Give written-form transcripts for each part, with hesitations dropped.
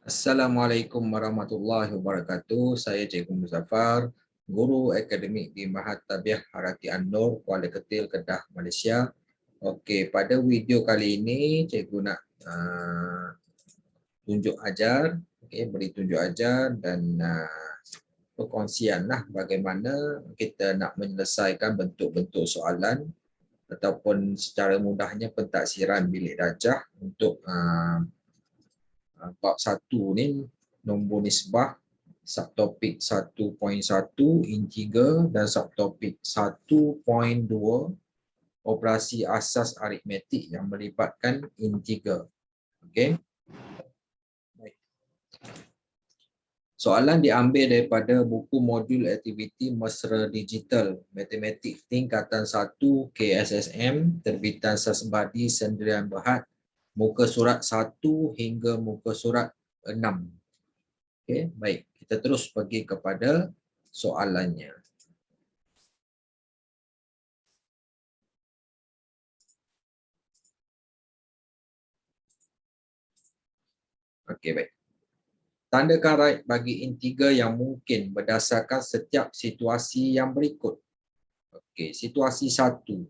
Assalamualaikum warahmatullahi wabarakatuh. Saya Cikgu Muzaffar, Guru Akademik di Mahat Tabiah Harati An-Nur, Kuala Ketil, Kedah, Malaysia. Okey, pada video kali ini Cikgu nak tunjuk ajar, beri tunjuk ajar dan perkongsian lah bagaimana kita nak menyelesaikan bentuk-bentuk soalan ataupun secara mudahnya pentaksiran bilik darjah untuk bab 1 ni, nombor nisbah, subtopik 1.1 integer dan subtopik 1.2 operasi asas aritmetik yang melibatkan integer. Okey. Soalan diambil daripada buku modul aktiviti mesra digital matematik tingkatan 1 KSSM terbitan Sasbadi Sendirian Berhad, muka surat 1 hingga muka surat 6. Okey, baik. Kita terus pergi kepada soalannya. Okey, baik. Tandakan right bagi integer yang mungkin berdasarkan setiap situasi yang berikut. Okey, situasi 1.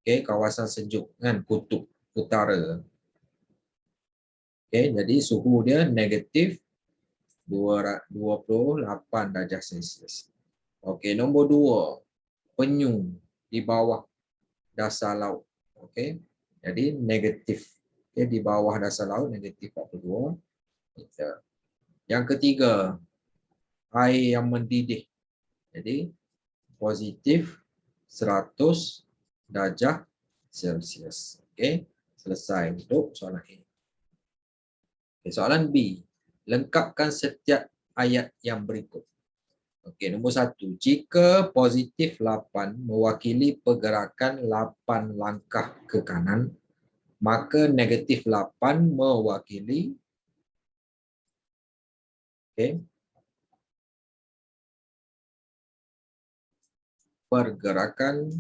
Okey, kawasan sejuk kan, kutub utara. Okey, jadi suhu dia negatif 28 darjah Celsius. Okey, nombor 2. Penyu di bawah dasar laut. Okey. Jadi negatif. Okey, di bawah dasar laut negatif 42. Yang ketiga, air yang mendidih. Jadi positif 100 darjah Celsius. Okey, selesai untuk soalan A. Okay, soalan B. Lengkapkan setiap ayat yang berikut. Okey, nombor 1. Jika positif 8 mewakili pergerakan 8 langkah ke kanan, maka negatif 8 mewakili pergerakan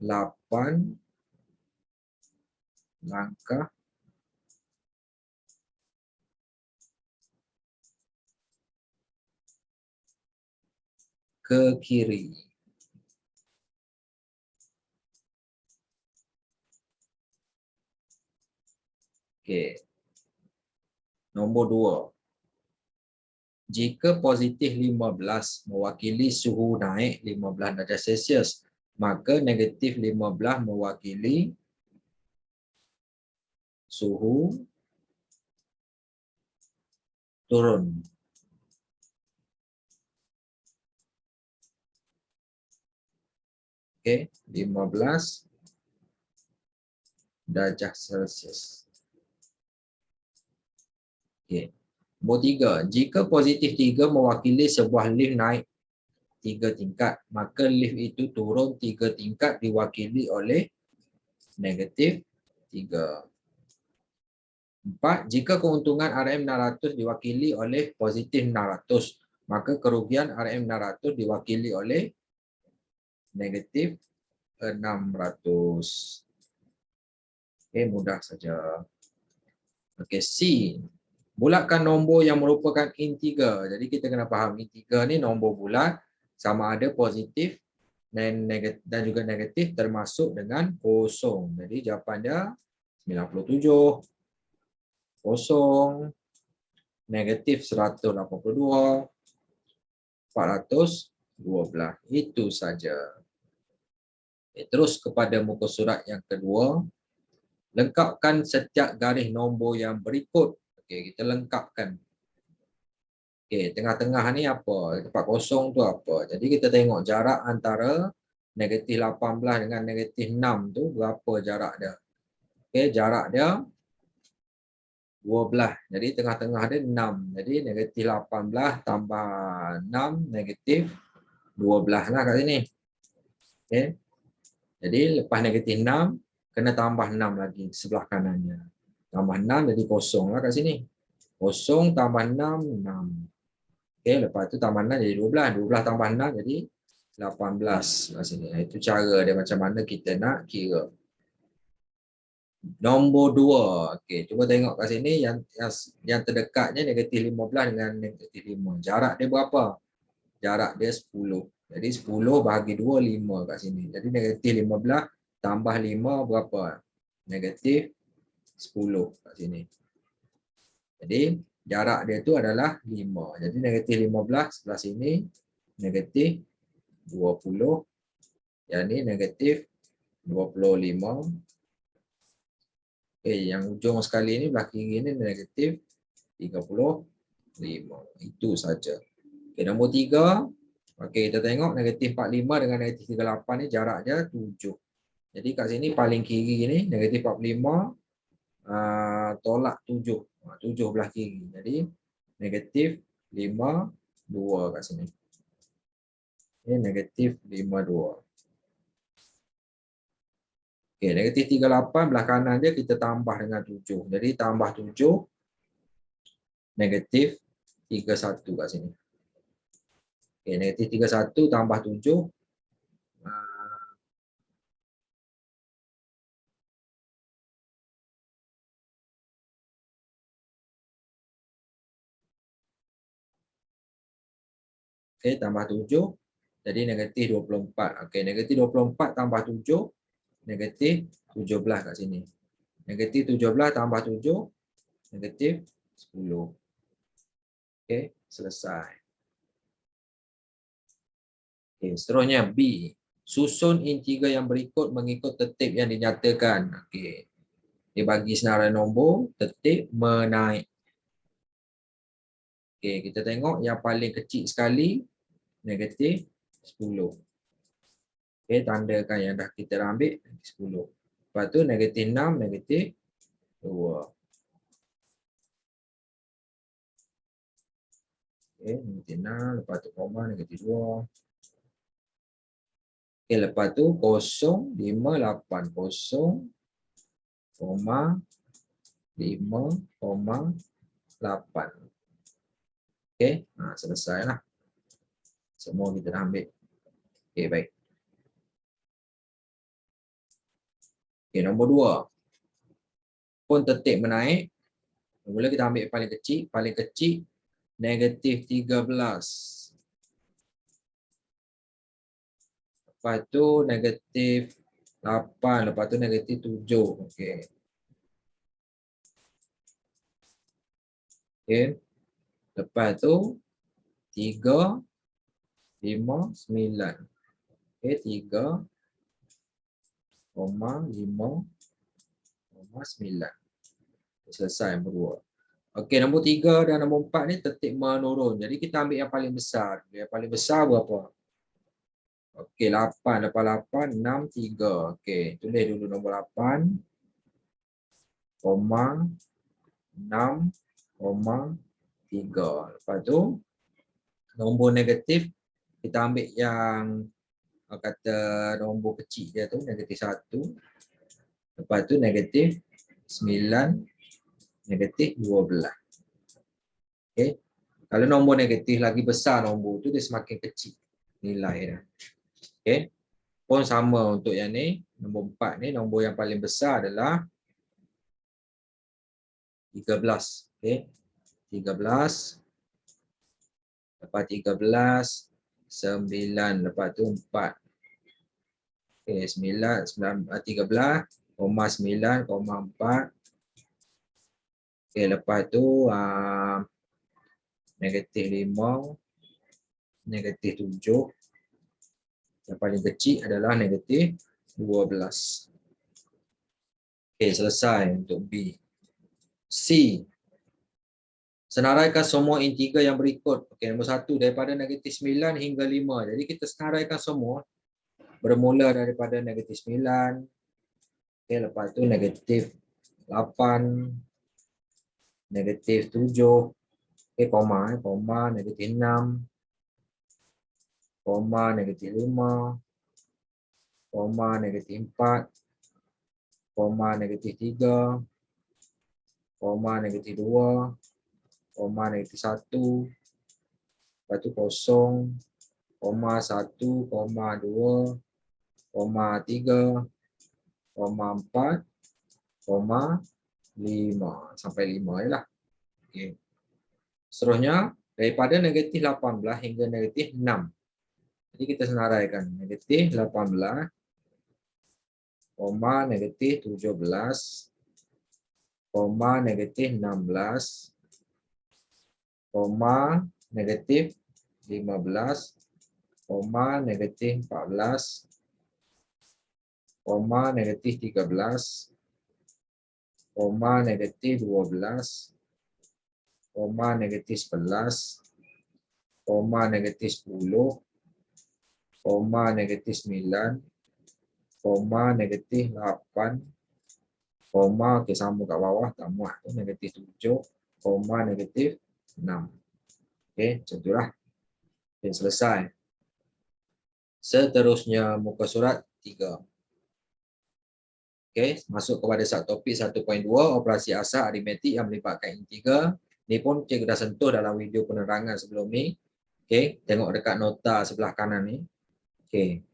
8 langkah ke kiri. Okey. Nombor 2. Jika positif 15 mewakili suhu naik 15 darjah Celsius, maka negatif 15 mewakili suhu turun. Okey, 15 darjah Celsius. Okey. Nombor 3. Jika positif 3 mewakili sebuah lift naik 3 tingkat, maka lift itu turun 3 tingkat diwakili oleh negatif 3. 4. Jika keuntungan RM600 diwakili oleh positif 600, maka kerugian RM600 diwakili oleh negatif 600. Okey, mudah saja. Okey, C. Bulatkan nombor yang merupakan integer. Jadi kita kena faham integer ni nombor bulat sama ada positif dan juga negatif termasuk dengan kosong. Jadi jawapan dia 97, kosong, negatif 182, 412. Itu saja. Terus kepada muka surat yang kedua. Lengkapkan setiap garis nombor yang berikut. Okey, kita lengkapkan. Okey, tengah-tengah ni apa? Tempat kosong tu apa? Jadi kita tengok jarak antara negatif 18 dengan negatif 6 tu berapa jarak dia. Okey, jarak dia 12. Jadi tengah-tengah dia 6. Jadi negatif 18 tambah 6 negatif 12 lah kat sini. Okey. Jadi lepas negatif 6 kena tambah 6 lagi sebelah kanannya. Tambah 6 jadi kosong lah kat sini. Kosong tambah 6, 6. Okey, lepas tu tambah 6 jadi 12. 12 tambah 6 jadi 18 kat sini. Itu cara dia macam mana kita nak kira. Nombor 2. Okey, cuba tengok kat sini yang terdekatnya negatif 15 dengan negatif 5. Jarak dia berapa? Jarak dia 10. Jadi 10 bahagi 2, 5 kat sini. Jadi negatif 15 tambah 5 berapa? Negatif 10 kat sini. Jadi jarak dia tu adalah 5. Jadi negatif 15 sebelah sini negatif 20. Yang ni negatif 25. Yang ujung sekali ni belah kiri ni negatif 35. Itu saja. Nombor 3. Kita tengok negatif 45 dengan negatif 38 ni jarak dia 7. Jadi kat sini paling kiri ni negatif 45 tolak 7. 7 belah kiri. Jadi negatif 5, 2 kat sini. Ini negatif 52. Negatif 38 belah kanan dia kita tambah dengan 7. Jadi tambah 7, negatif 31 kat sini. Negatif 31 tambah 7. Tambah 7. Jadi negatif 24. Negatif 24 tambah 7. Negatif 17 kat sini. Negatif 17 tambah 7. Negatif 10. Selesai. Seterusnya B. Susun integer yang berikut mengikut tertib yang dinyatakan. Dia bagi senarai nombor, tertib menaik. Kita tengok yang paling kecil sekali, negatif 10. Tandakan yang dah kita dah ambil, 10. Lepas tu negatif 6, negatif 2. Negatif 6, lepas tu koma, negatif 2. Lepas tu 0, 5, 8. 0, 5, 8. Selesai lah. Semua kita dah ambil. Baik. Nombor 2. Pun tertib menaik. Mula kita ambil paling kecil. Paling kecil, negatif 13. Lepas tu negatif 8. Lepas tu negatif 7. Lepas tu 3, 5, 9. 3, 5, 9. Selesai nombor 2. Nombor 3 dan nombor 4 ni tertib menurun. Jadi kita ambil yang paling besar. Yang paling besar berapa? 8. Lepas 8, 6, 3. Tulis dulu nombor 8. 6, 3. Lepas tu nombor negatif kita ambil yang kata nombor kecil dia tu, negatif 1. Lepas tu negatif 9, negatif 12. Kalau nombor negatif lagi besar nombor tu, dia semakin kecil nilai dia. Pun sama untuk yang ni, nombor 4 ni, nombor yang paling besar adalah 13. 13. Lepas 13, 9. Lepas tu 4. 9, 13, 9, 4. Lepas tu negatif 5, negatif 7. Yang paling kecil adalah negatif 12. Selesai untuk B. C. Senaraikan semua integer yang berikut. Nombor 1, daripada negatif 9 hingga 5. Jadi kita senaraikan semua. Bermula daripada negatif 9. Lepas tu negatif 8. Negatif 7. Koma, negatif 6. Koma, negatif 5. Koma, negatif 4. Koma, negatif 3. Koma, negatif 2. Koma, negatif 1. lepas tu 0,1,2,3,4,5. Sampai 5 je lah. Okay. Seterusnya, daripada negatif 18 hingga negatif 6. Jadi kita senaraikan. Negatif 18, negatif 17, negatif 16, negatif 15, negatif 14, negatif 13, negatif 12, negatif 11, negatif 10, negatif 9, negatif 8, okey, sama kat bawah, tak muat tu, negatif 7, negatif 6. Okey, macam itulah. Okay, selesai. Seterusnya muka surat 3. Okey, masuk kepada subtopik 1.2, operasi asal aritmetik yang melibatkan integer. Ni pun cikgu dah sentuh dalam video penerangan sebelum ni. Okey, tengok dekat nota sebelah kanan ni. Okey.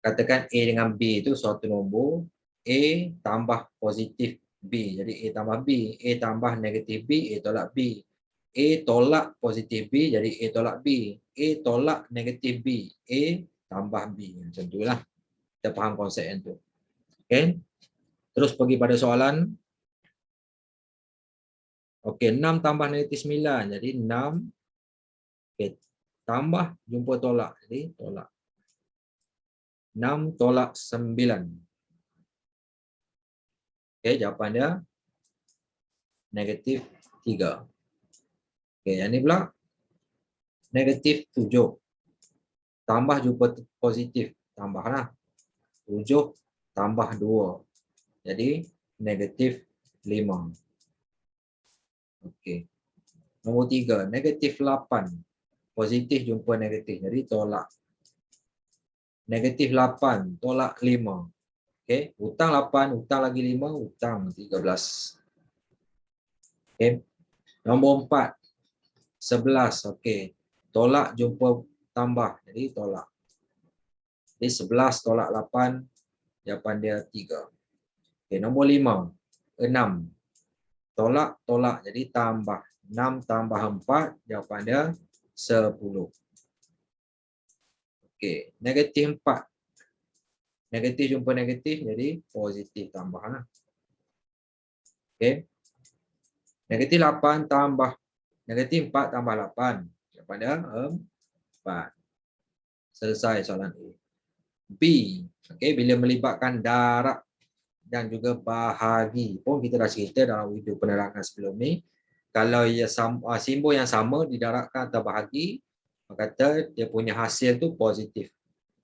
Katakan A dengan B itu suatu nombor, A tambah positif B. Jadi A tambah B, A tambah negatif B, A tolak B. A tolak positif B, jadi A tolak B. A tolak negatif B, A tambah B. Macam itulah. Kita faham konsep yang tu. Okey. Terus pergi pada soalan. Okey, 6 tambah negatif 9. Jadi 6. Okey, tambah jumpa tolak. Jadi tolak. 6 tolak 9. Okey, jawapan dia negatif 3. Okey, yang ni pula negatif 7. Tambah jumpa positif. Tambahlah. 7 tambah 2. Jadi negatif 5. Okey. Nombor 3, negatif 8. Positif jumpa negatif. Jadi tolak. Negatif 8 tolak 5. Okey, hutang 8, hutang lagi 5, hutang 13. Okey. Nombor 4, 11. Okey. Tolak jumpa tambah. Jadi tolak. Jadi 11 tolak 8, jawapan dia 3. Okey, nombor 5, 6. Tolak, tolak. Jadi tambah. 6 tambah 4, jawapan dia 10. Okey, negatif 4. Negatif jumpa negatif, jadi positif tambah. Okey. Negatif 8 tambah. Negatif 4 tambah 8. Jawapan dia 4. Selesai soalan A. B. Okey, bila melibatkan darab dan juga bahagi. Pun kita dah cerita dalam video penerangan sebelum ni. Kalau ia simbol yang sama didarabkan atau bahagi, kata dia punya hasil tu positif.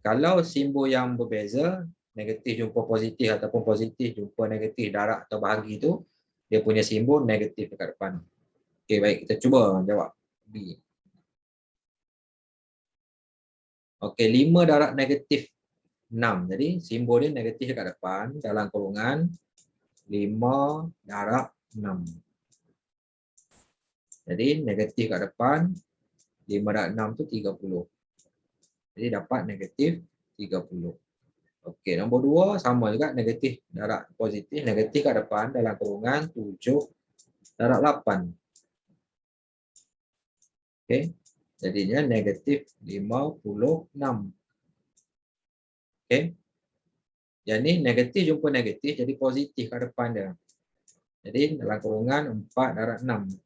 Kalau simbol yang berbeza, negatif jumpa positif ataupun positif jumpa negatif darab atau bahagi tu, dia punya simbol negatif dekat depan. Okey, baik, kita cuba jawab B. Okey, 5 darab negatif 6. Jadi simbol dia negatif dekat depan dalam kurungan 5 darab 6. Jadi negatif kat depan 5 darab 6 tu 30. Jadi dapat negatif 30. Okey, nombor 2 sama juga, negatif darab positif, negatif kat depan dalam kurungan 7 darab 8. Okey. Jadinya negatif 56. Okey. Yang ni negatif jumpa negatif jadi positif kat depan dia. Jadi dalam kurungan 4 darab 6.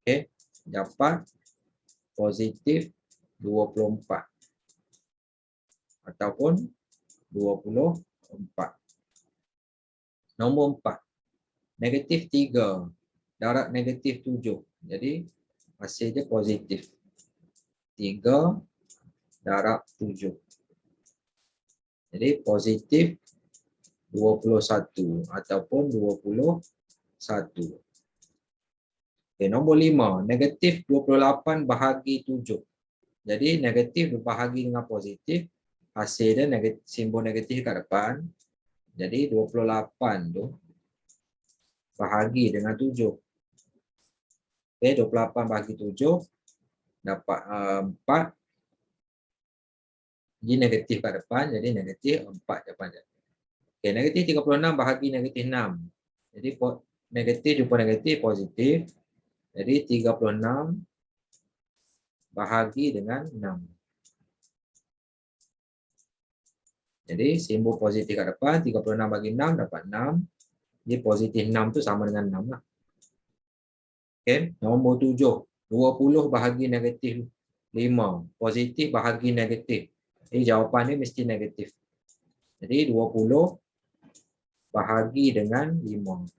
Okey. Dapat positif 24. Ataupun 24. Nombor 4. Negatif 3 darab negatif 7. Jadi hasil dia positif. 3 darab 7. Jadi positif 21 ataupun 21. Okay, nombor 5. Negatif 28 bahagi 7. Jadi negatif berbahagi dengan positif. Hasil dia negatif, simbol negatif kat depan. Jadi 28 tu bahagi dengan 7. Okey, 28 bahagi 7 dapat 4. Jadi negatif kat depan, jadi negatif 4 jawapannya. Okey, negatif 36 bahagi negatif 6. Jadi negatif jumpa negatif positif. Jadi 36 bahagi dengan 6. Jadi simbol positif kat depan, 36 bagi 6 dapat 6. Jadi positif 6 tu sama dengan 6 lah. Okey, nombor 7. 20 bahagi negatif 5. Positif bahagi negatif. Jadi jawapan ni mesti negatif. Jadi 20 bahagi dengan 5.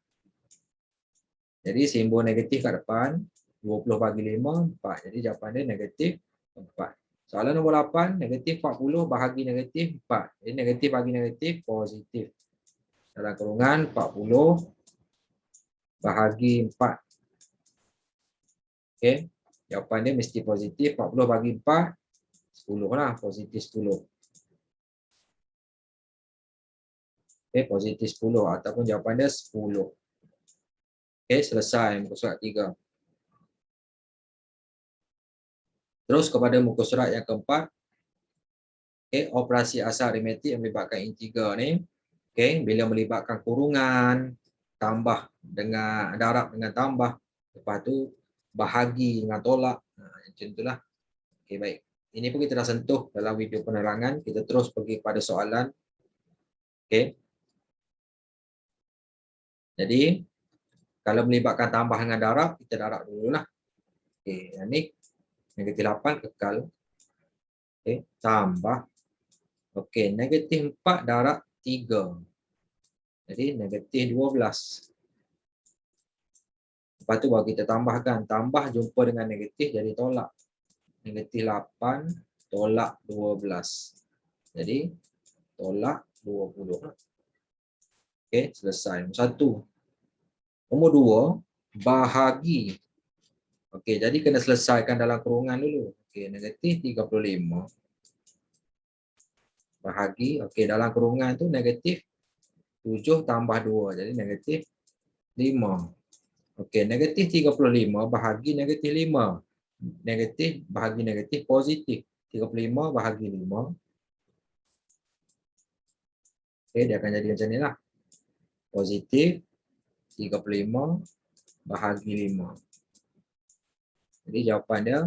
Jadi simbol negatif kat depan, 20 bagi 5, 4. Jadi jawapan dia negatif 4. Soalan nombor 8, negatif 40 bahagi negatif 4. Jadi negatif bagi negatif, positif. Dalam kurungan 40 bahagi 4. Okey, jawapan dia mesti positif. 40 bagi 4, 10 lah, positif 10. Okey, positif 10 ataupun jawapan dia 10. Okey, selesai muka surat 3. Terus kepada muka surat yang keempat. Okey, operasi asal aritmetik yang melibatkan integer ni. Okey, bila melibatkan kurungan, tambah dengan darab dengan tambah, lepas tu bahagi dengan tolak. Macam itulah. Okey, baik. Ini pun kita dah sentuh dalam video penerangan. Kita terus pergi kepada soalan. Okey. Jadi, kalau melibatkan tambah dengan darab, kita darab dululah. Okey, yang ni negatif 8 kekal. Okey, tambah. Okey, negatif 4 darab 3. Jadi negatif 12. Lepas tu baru kita tambahkan. Tambah jumpa dengan negatif jadi tolak. Negatif 8 tolak 12. Jadi tolak 20. Okey, selesai. Nombor 1. Nombor 2, bahagi. Okey, jadi kena selesaikan dalam kurungan dulu. Okey, negatif 35 bahagi. Okey, dalam kurungan tu negatif 7 tambah 2. Jadi negatif 5. Okey, negatif 35 bahagi negatif 5. Negatif bahagi negatif positif. 35 bahagi 5. Okey, dia akan jadi macam ni lah. Positif 35 bahagi 5. Jadi jawapan dia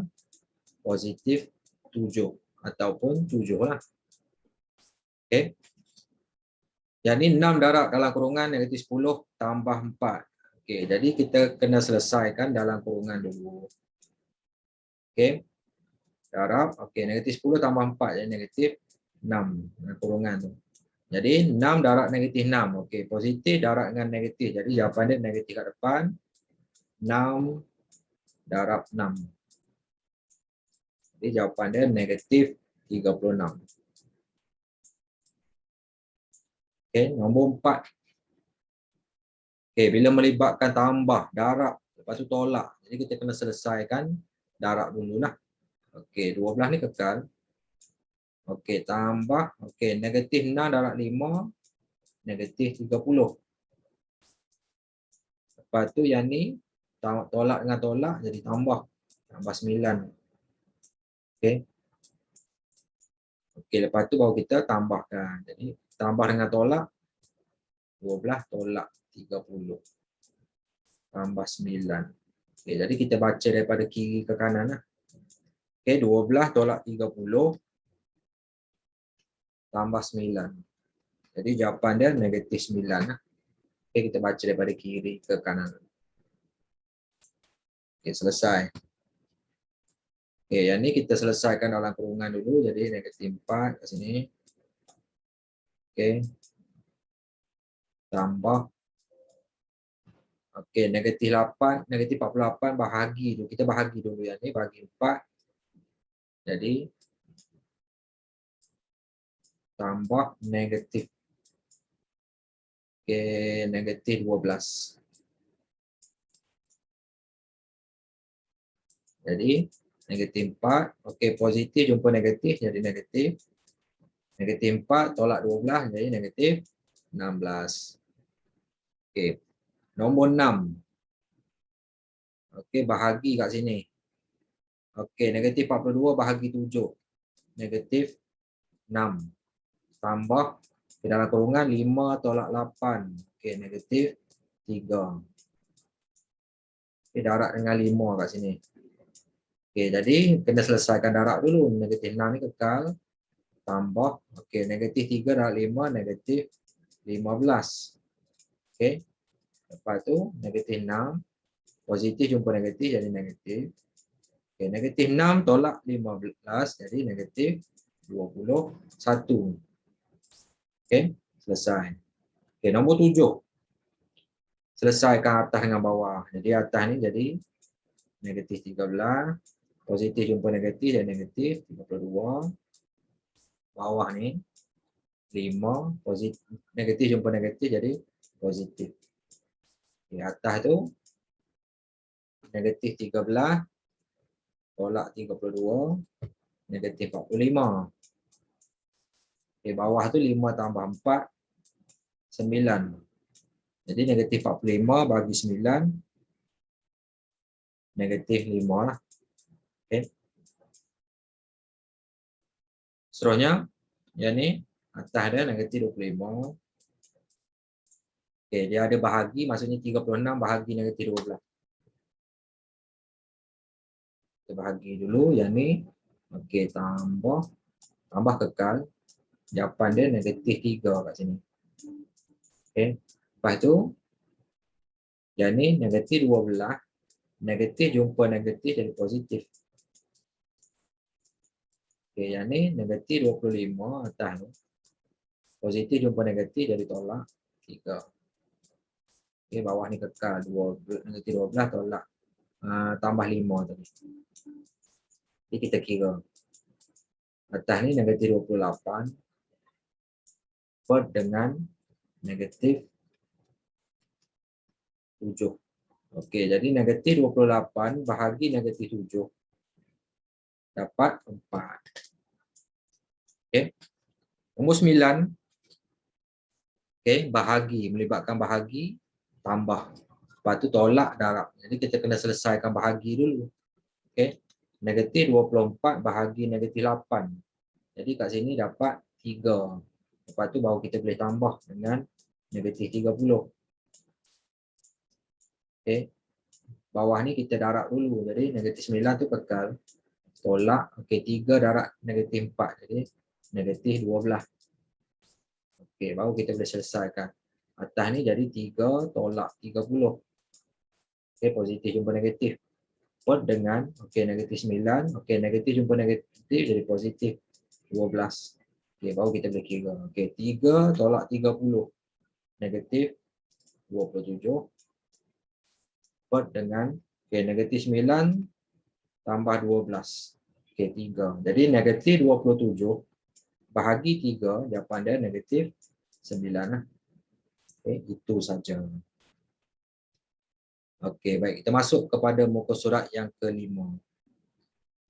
positif 7 ataupun 7 lah. Okey. Yang ni 6 darab dalam kurungan negatif 10 tambah 4. Okey, jadi kita kena selesaikan dalam kurungan dulu. Okey. Darab, okey, negatif 10 tambah 4 jadi negatif 6 dalam kurungan tu. Jadi 6 darab negatif 6. Okey, positif darab dengan negatif. Jadi jawapan dia negatif kat depan. 6 darab 6. Jadi jawapan dia negatif 36. Okey, nombor 4. Okey, bila melibatkan tambah, darab, lepas tu tolak. Jadi kita kena selesaikan darab dululah. Okey, 12 ni kekal. Okey, tambah. Okey, negatif 6 darab 5. Negatif 30. Lepas tu yang ni, tolak dengan tolak jadi tambah. Tambah 9. Okey. Okey, lepas tu baru kita tambahkan. Jadi, tambah dengan tolak. 12 tolak 30. Tambah 9. Okey, jadi kita baca daripada kiri ke kanan lah. Okey, 12 tolak 30. Tambah 9. Jadi jawapan dia negatif 9 lah. Okey, kita baca daripada kiri ke kanan. Okey, selesai. Okey, yang ni kita selesaikan dalam kurungan dulu. Jadi negatif 4 kat sini. Okey. Tambah. Okey, negatif 8, negatif 48 bahagi dulu. Kita bahagi dulu yang ni, bagi 4. Jadi tambah negatif. Okey, negatif 12. Jadi negatif 4. Okey, positif jumpa negatif jadi negatif. Negatif 4 tolak 12 jadi negatif 16. Okey. Nombor 6. Okey, bahagi kat sini. Okey, negatif 42 bahagi 7. Negatif 6. Tambah di dalam kurungan 5 tolak 8. Okey, negatif 3. Okey, darab dengan 5 kat sini. Okey, jadi kena selesaikan darab dulu. Negatif 6 ni kekal. Tambah, okey, negatif 3 darab 5, negatif 15. Okey, lepas tu negatif 6. Positif jumpa negatif jadi negatif. Okey, negatif 6 tolak 15 jadi negatif 21. Okey, selesai. Okey, nombor 7. Selesaikan atas dengan bawah. Jadi atas ni jadi negatif 13. Positif jumpa negatif dan negatif 32. Bawah ni 5. Positif, negatif jumpa negatif jadi positif. Di atas tu negatif 13 tolak 32 negatif 45. Di bawah tu 5 tambah 4 9. Jadi negatif 45 bagi 9 negatif 5 lah. Okey. Seterusnya yang ni atas dia negatif 25. Okey, dia ada bahagi, maksudnya 36 bahagi negatif 12. Kita bahagi dulu yang ni. Okey, tambah kekal. Jawapan dia negatif 3 kat sini. Okey. Lepas tu yang ni negatif 12. Negatif jumpa negatif jadi positif. Okey, yang ni negatif 25 atas ni. Positif jumpa negatif jadi tolak 3. Okey, bawah ni kekal 12, negatif 12 tolak tambah 5 tadi. Jadi kita kira. Atas ni negatif 28 per dengan negatif 7. Okey, jadi negatif 28 bahagi negatif 7 dapat 4. Okey. Nombor 9. Okey, bahagi, melibatkan bahagi tambah. Lepas tu tolak darab. Jadi kita kena selesaikan bahagi dulu. Okey. Negatif 24 bahagi negatif 8. Jadi kat sini dapat 3. Lepas tu baru kita boleh tambah dengan negatif 30. Okey. Bawah ni kita darab dulu. Jadi negatif 9 tu kekal. Tolak. Okey, 3 darab negatif 4. Jadi negatif 12. Okey, baru kita boleh selesaikan. Atas ni jadi 3 tolak 30. Okey, positif jumpa negatif. Per dengan, okey, negatif 9. Okey, negatif jumpa negatif jadi positif 12. Okey, baru kita boleh kira. Okey, 3 tolak 30. Negatif 27. Per dengan, okey, negatif 9 tambah 12. Okey, 3. Jadi negatif 27 bahagi 3, jawapan dia negatif 9 lah. Okey, itu saja. Okey, baik. Kita masuk kepada muka surat yang kelima.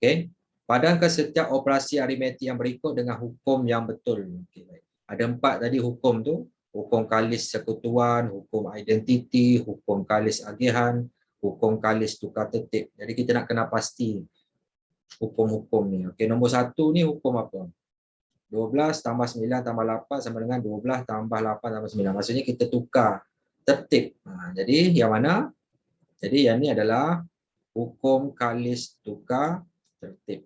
Okey. Padankan setiap operasi aritmetik yang berikut dengan hukum yang betul. Okey, baik. Ada 4 tadi hukum tu. Hukum kalis sekutuan, hukum identiti, hukum kalis agihan, hukum kalis tukar tertib. Jadi kita nak kena pasti hukum-hukum ni. Okey, nombor 1 ni hukum apa? 12 tambah 9 tambah 8 sama dengan 12 tambah 8 tambah 9. Maksudnya kita tukar tertib. Jadi yang mana? Jadi yang ni adalah hukum kalis tukar tertib.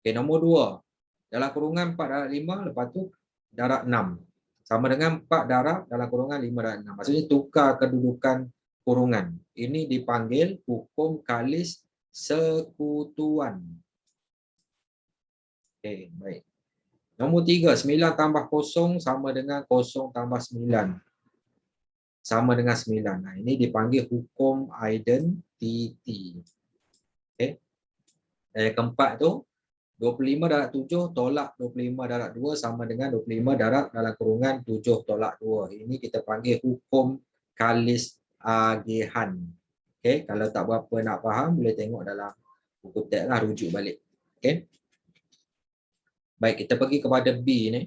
Okey, nombor 2. Dalam kurungan 4 darab 5, lepas tu darab 6. Sama dengan 4 darab dalam kurungan 5 darab 6. Maksudnya tukar kedudukan kurungan. Ini dipanggil hukum kalis sekutuan. Okey, baik. Nombor 3. 9 tambah 0 sama dengan 0 tambah 9. Sama dengan 9. Nah, ini dipanggil hukum identiti. Okey. Yang keempat tu 25 darab 7 tolak 25 darab 2 sama dengan 25 darab dalam kurungan 7 tolak 2. Ini kita panggil hukum kalis agihan. Okey, kalau tak berapa nak faham boleh tengok dalam buku teks lah, rujuk balik. Okey. Baik, kita pergi kepada B ni.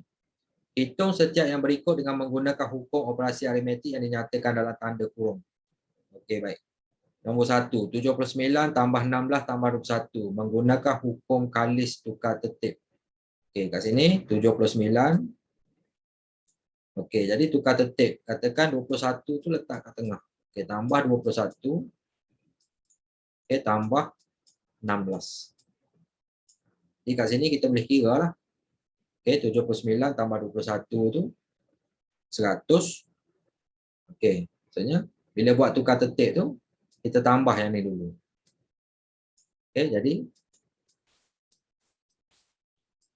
Hitung setiap yang berikut dengan menggunakan hukum operasi aritmetik yang dinyatakan dalam tanda kurung. Okey, baik. Nombor 1, 79 tambah 16 tambah 21. Menggunakan hukum kalis tukar tertib. Okey, kat sini 79. Okey, jadi tukar tertib. Katakan 21 tu letak kat tengah. Okey, tambah 21. Okey, tambah 16. Jadi kat sini kita boleh kira lah. Okey, 79 tambah 21 tu 100. Okey, maksudnya bila buat tukar tertib tu, kita tambah yang ni dulu. Okey, jadi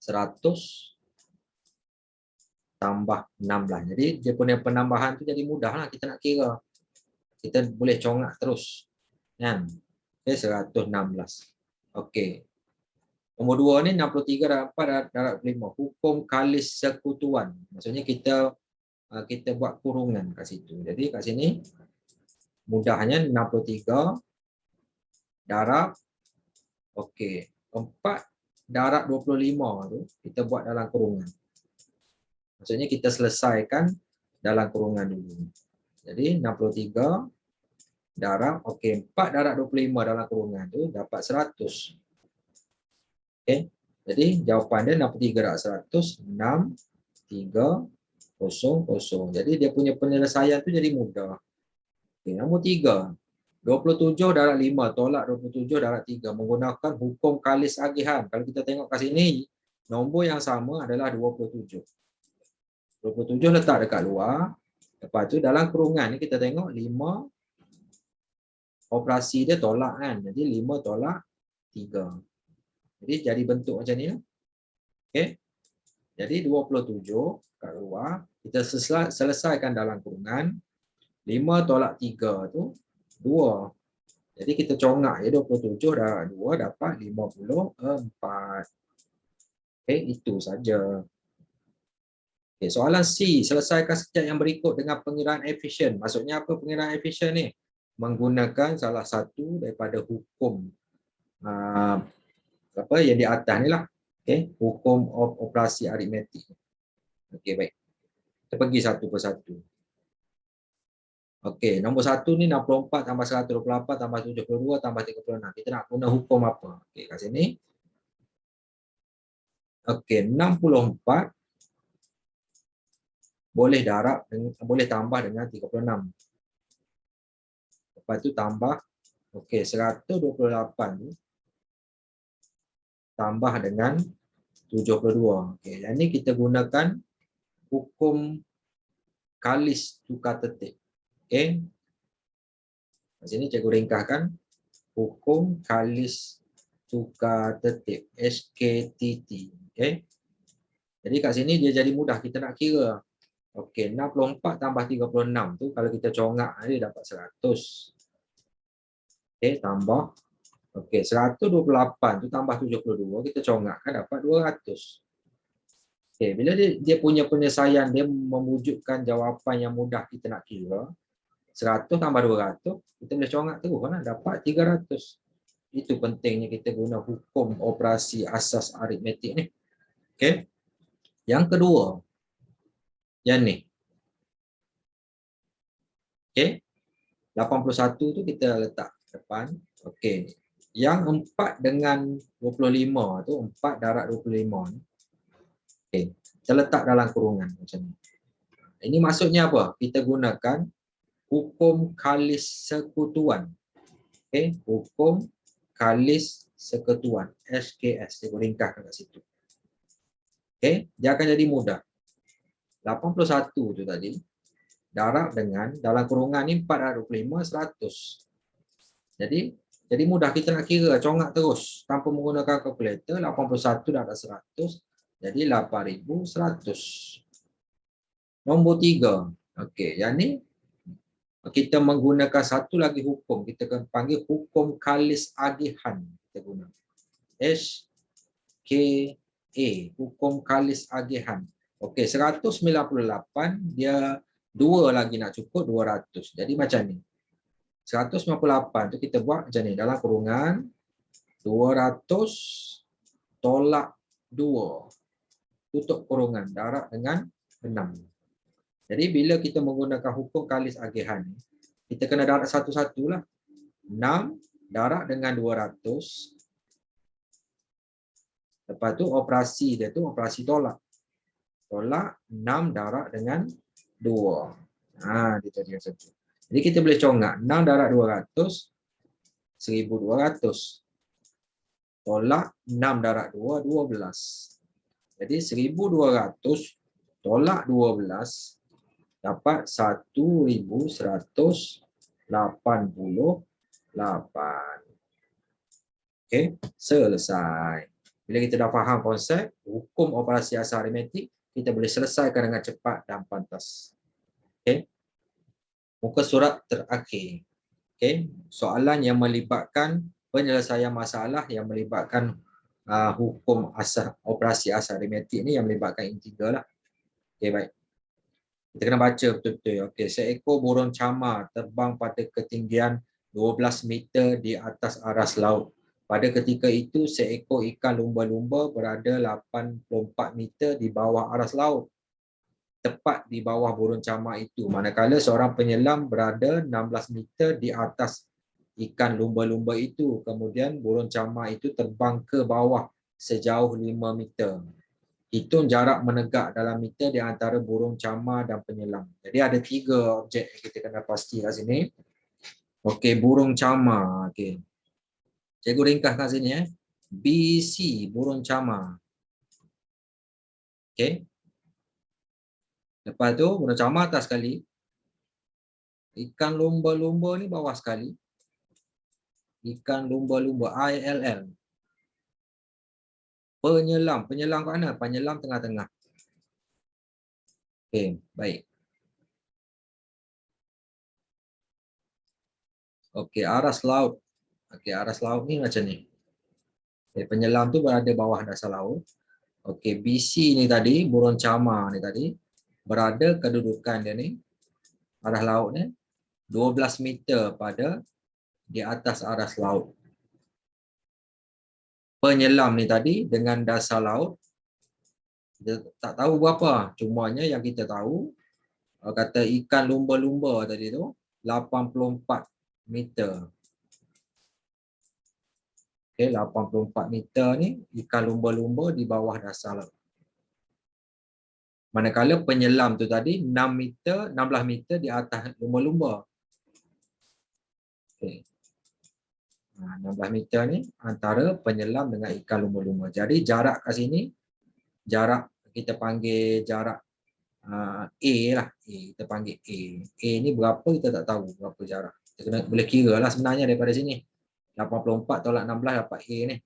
100 tambah 16. Jadi dia punya penambahan tu jadi mudahlah kita nak kira. Kita boleh congak terus. Kan? Okey, 116. Okey. Nombor 2 ni 63 darab 4 darab 5. Hukum kalis sekutuan. Maksudnya kita buat kurungan kat situ. Jadi kat sini mudahnya 63 darab, okey, 4 darab 25 tu kita buat dalam kurungan. Maksudnya kita selesaikan dalam kurungan dulu. Jadi 63 darab, okey, 4 darab 25 dalam kurungan tu dapat 100. Okey. Jadi jawapan dia 63 darab 100, 6, 3, 0, 0. Jadi dia punya penyelesaian tu jadi mudah. Okey, nombor 3. 27 darab 5 tolak 27 darab 3 menggunakan hukum kalis agihan. Kalau kita tengok kat sini, nombor yang sama adalah 27. 27 letak dekat luar. Lepas tu dalam kurungan ni kita tengok 5 operasi dia tolak kan. Jadi 5 tolak 3. Jadi jadi bentuk macam ni. Okey. Jadi 27 kat luar, kita selesaikan dalam kurungan. 5 tolak 3 tu 2. Jadi kita congak ya 27 darab 2 dapat 54. Okey, itu saja. Okey, soalan C, selesaikan setiap yang berikut dengan pengiraan efisien. Maksudnya apa pengiraan efisien ni? Menggunakan salah satu daripada hukum apa yang di atas ni lah. Okey, hukum operasi aritmetik. Okey, baik. Kita pergi satu persatu. Okey, nombor 1 ni 64 tambah 128 tambah 72 tambah 36. Kita nak guna hukum apa? Okey, kat sini. Okey, 64 boleh darab boleh tambah dengan 36. Lepas tu tambah, okey, 128 tu tambah dengan 72. Okey, yang ni kita gunakan hukum kalis tukar tertib. Okey. Di sini cikgu ringkaskan hukum kalis tukar tertib, SKTT. Okey. Jadi kat sini dia jadi mudah kita nak kira. Okey, 64 tambah 36 tu kalau kita congak dia dapat 100. Okey, tambah. Okey, 128 tu tambah 72 kita congakkan dapat 200. Okey, bila dia punya penyelesaian dia mewujudkan jawapan yang mudah kita nak kira. 100 tambah 200, kita boleh congak terus kan dapat 300. Itu pentingnya kita guna hukum operasi asas aritmetik ni. Okey. Yang kedua. Yang ni. Okey. 81 tu kita letak depan. Okey. Yang 4 dengan 25 tu 4 darab 25 ni. Okey. Kita letak dalam kurungan macam ni. Ini maksudnya apa? Kita gunakan hukum kalis sekutuan. Okey, hukum kalis sekutuan, SKS. Saya ringkaskan kat situ. Okey, dia akan jadi mudah. 81 tu tadi darab dengan dalam kurungan ni 4 darab 25 100. Jadi mudah kita nak kira congak terus tanpa menggunakan kalkulator. 81 darab 100 jadi 8100. Nombor 3. Okey, yang ni kita menggunakan satu lagi hukum. Kita akan panggil hukum kalis agihan. Kita guna HKA, hukum kalis agihan. Okey, 198 dia 2 lagi nak cukup 200. Jadi macam ni. 198 tu kita buat macam ni dalam kurungan 200 tolak 2. Tutup kurungan darab dengan 6. Jadi bila kita menggunakan hukum kalis agihan, kita kena darab satu-satu lah. 6 darab dengan 200. Lepas tu operasi dia tu operasi tolak. Tolak 6 darab dengan 2. Dia tadi yang satu. Jadi kita boleh congak 6 darab 200, 1200. Tolak 6 darab 2, 12. Jadi 1200 tolak 12 dapat 1188. Okey, selesai. Bila kita dah faham konsep hukum operasi asal aritmetik, kita boleh selesaikan dengan cepat dan pantas. Okey. Muka surat terakhir. Okey, soalan yang melibatkan penyelesaian masalah yang melibatkan hukum asal operasi asal aritmetik ni yang melibatkan integral lah. Okey, baik. Kita kena baca betul-betul. Okey, seekor burung camar terbang pada ketinggian 12 meter di atas aras laut. Pada ketika itu, seekor ikan lumba-lumba berada 84 meter di bawah aras laut, tepat di bawah burung camar itu. Manakala seorang penyelam berada 16 meter di atas ikan lumba-lumba itu. Kemudian burung camar itu terbang ke bawah sejauh 5 meter. Hitung jarak menegak dalam meter di antara burung camar dan penyelam. Jadi ada 3 objek yang kita kena pasti kat sini. Okey, burung camar. Okey. Cikgu ringkas kat sini BC, burung camar. Okey. Lepas tu burung camar atas sekali. Ikan lumba-lumba ni bawah sekali. Ikan lumba-lumba ILL. Penyelam, penyelam kat mana? Penyelam tengah-tengah. Okey, baik. Okey, aras laut. Okey, aras laut ni macam ni. Okay, penyelam tu berada bawah dasar laut. Okey, BC ni tadi, burung camar ni tadi, berada kedudukan dia ni, arah laut ni, 12 meter pada di atas aras laut. Penyelam ni tadi dengan dasar laut, kita tak tahu berapa. Cumanya yang kita tahu, kata ikan lumba-lumba tadi tu, 84 meter. Okay, 84 meter ni ikan lumba-lumba di bawah dasar laut. Manakala penyelam tu tadi 6 meter, 16 meter di atas lumba-lumba. Okay. 16 meter ni antara penyelam dengan ikan lumba-lumba. Jadi jarak kat sini, jarak kita panggil jarak A lah. A, kita panggil A. A ni berapa kita tak tahu berapa jarak. Kita kena, boleh kira lah sebenarnya daripada sini. 84 tolak 16 dapat A ni.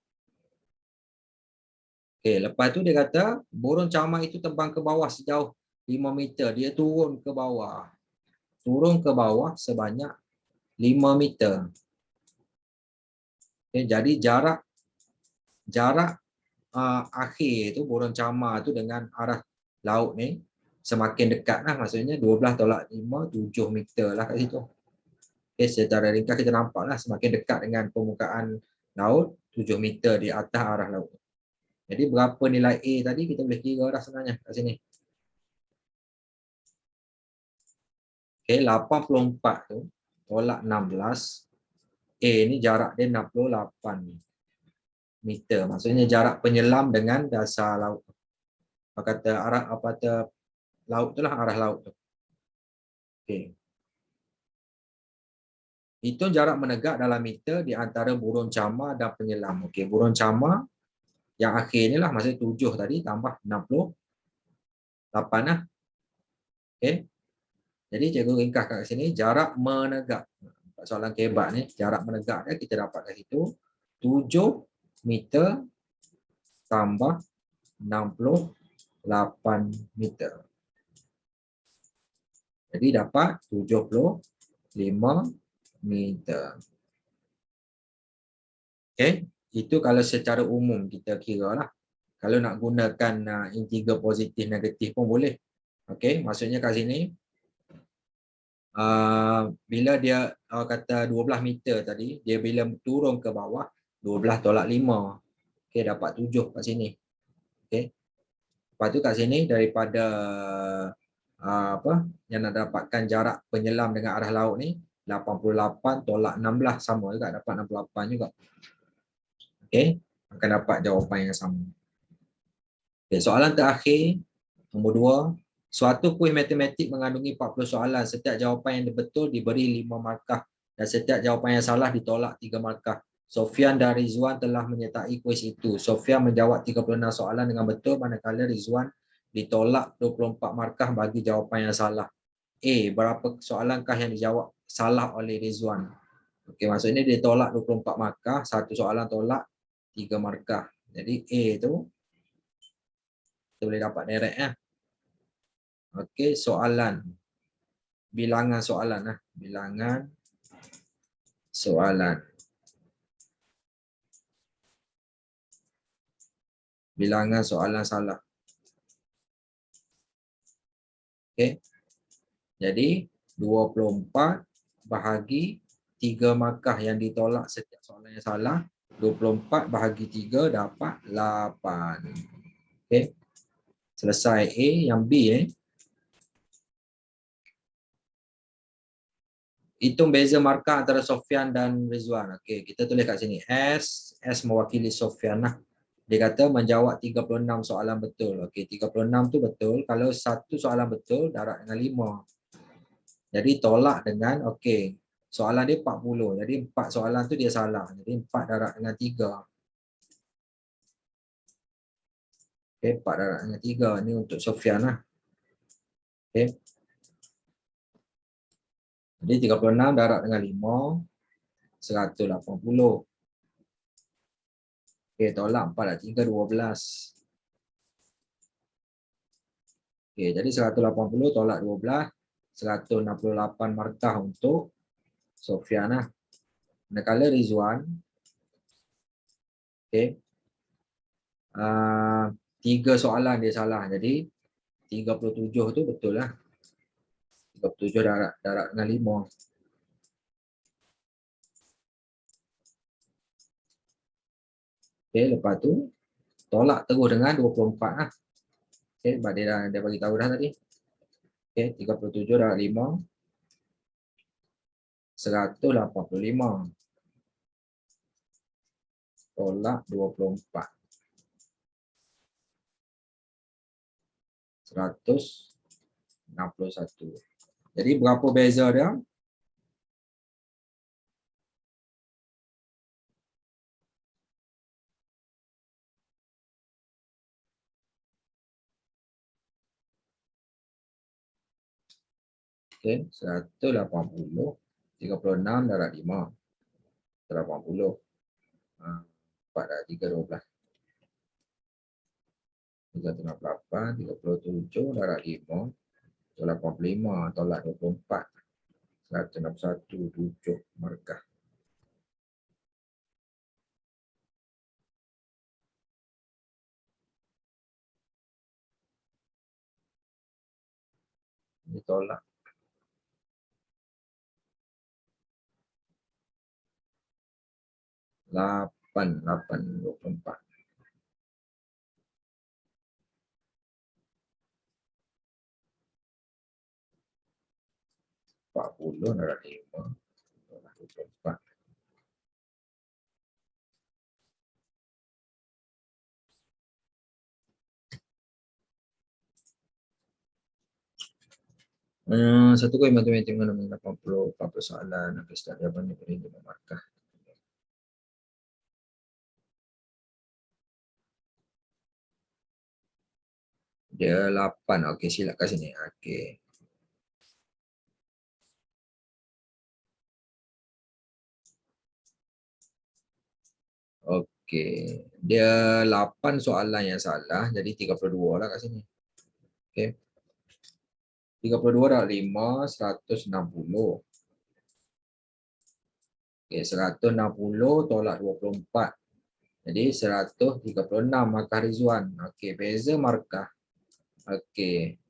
Okay, lepas tu dia kata burung camar itu terbang ke bawah sejauh 5 meter. Dia turun ke bawah. Turun ke bawah sebanyak 5 meter. Okay, jadi jarak akhir tu burung camar tu dengan arah laut ni semakin dekat lah. Maksudnya 12 tolak 5, 7 meter lah kat situ. Okay, secara ringkas kita nampak lah semakin dekat dengan permukaan laut, 7 meter di atas arah laut. Jadi berapa nilai A tadi kita boleh kira dah sebenarnya kat sini. Okay, 84 tu tolak 16. A ni jarak dia 68 meter. Maksudnya jarak penyelam dengan dasar laut. Apa kata arah apa kata laut tu lah, arah laut tu. Okay. Hitung jarak menegak dalam meter di antara burung camar dan penyelam. Okey, burung camar yang akhir ni lah, maksudnya 7 tadi tambah 68 lah. Okey. Jadi cikgu ringkas kat sini jarak menegak. Soalan kebat ni, jarak menegak dia kita dapat kat situ 7 meter tambah 68 meter. Jadi dapat 75 meter. Okey, itu kalau secara umum kita kira lah. Kalau nak gunakan integral positif negatif pun boleh. Okey, maksudnya kat sini bila dia kata 12 meter tadi, dia bila turun ke bawah 12 tolak 5. Okey, dapat 7 kat sini. Okey. Lepas tu kat sini daripada apa yang nak dapatkan jarak penyelam dengan arah laut ni 88 tolak 16 sama juga, dapat 68 juga. Okey, akan dapat jawapan yang sama. Okay, soalan terakhir, nombor 2. Suatu kuis matematik mengandungi 40 soalan. Setiap jawapan yang betul diberi 5 markah dan setiap jawapan yang salah ditolak 3 markah. Sofian dan Rizwan telah menyertai kuis itu. Sofian menjawab 36 soalan dengan betul, manakala Rizwan ditolak 24 markah bagi jawapan yang salah. A. Berapa soalankah yang dijawab salah oleh Rizwan? Okey, maksudnya dia tolak 24 markah, satu soalan tolak 3 markah. Jadi A tu kita boleh dapat direct ya. Okey, soalan. Bilangan soalan lah. Bilangan soalan. Bilangan soalan salah. Okey. Jadi 24 bahagi 3 markah yang ditolak setiap soalan yang salah. 24 bahagi 3 dapat 8. Okey. Selesai A, yang B hitung beza markah antara Sofian dan Rizwan. Okey, kita tulis kat sini S mewakili Sofian lah. Dia kata menjawab 36 soalan betul. Okey, 36 tu betul. Kalau satu soalan betul, darab dengan 5. Jadi tolak dengan, okey, soalan dia 40. Jadi 4 soalan tu dia salah. Jadi 4 darab dengan 3. Okey, 4 darab dengan 3. Ini untuk Sofian lah. Okey. Jadi 36 darab dengan 5, 180. Okey, tolak 4 darab 3, 12. Okey, jadi 180 tolak 12, 168 markah untuk Sofian lah. Manakala Rizwan, okey, 3 soalan dia salah. Jadi 37 tu betul lah. 37 darab dengan 5. Okey, lepas tu tolak terus dengan 24 lah. Okey, sebab dia bagi tahu dah tadi. Okey, 37 darab 5, 185. Tolak 24. 161. Jadi berapa beza dia? Okey, 180. 36 darab 5. 180. 4 darab 3, 12. 168, 37 darab 5, 185, tolak 24. 161, 7 markah. Ditolak. 8, 24. 40 darab 5, tolak 24. Satu kuis matematik mengandungi 80 soalan. Okey, start jawapan diberi 5 markah. Dia 8. Okey, silap kat sini. Okey. Okey. Dia 8 soalan yang salah, jadi 32 lah kat sini. Okey. 32 darab 5, 160. Okey, 160 tolak 24. Jadi 136 markah Rizwan. Okey, beza markah. Okey.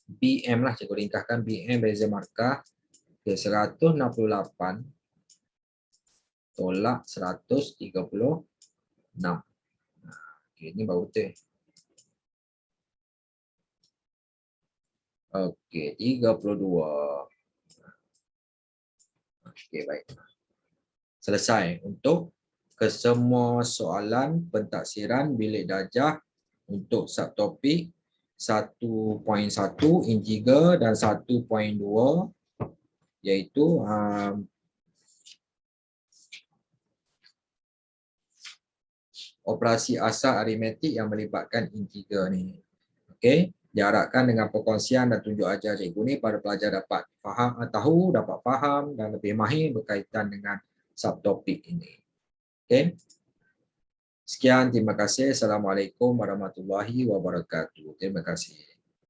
BM lah, cikgu ringkaskan BM beza markah. Okey, 168 tolak 136. Okey, ini baru betul. Okey, 32. Okey, baik. Selesai untuk kesemua soalan pentaksiran bilik darjah untuk subtopik 1.1 integer dan 1.2 iaitu operasi asal aritmetik yang melibatkan integer ni. Okey, diharapkan dengan perkongsian dan tunjuk ajar cikgu ni para pelajar dapat tahu, dapat faham dan lebih mahir berkaitan dengan subtopik ini. Okey. Sekian, terima kasih. Assalamualaikum warahmatullahi wabarakatuh. Terima kasih.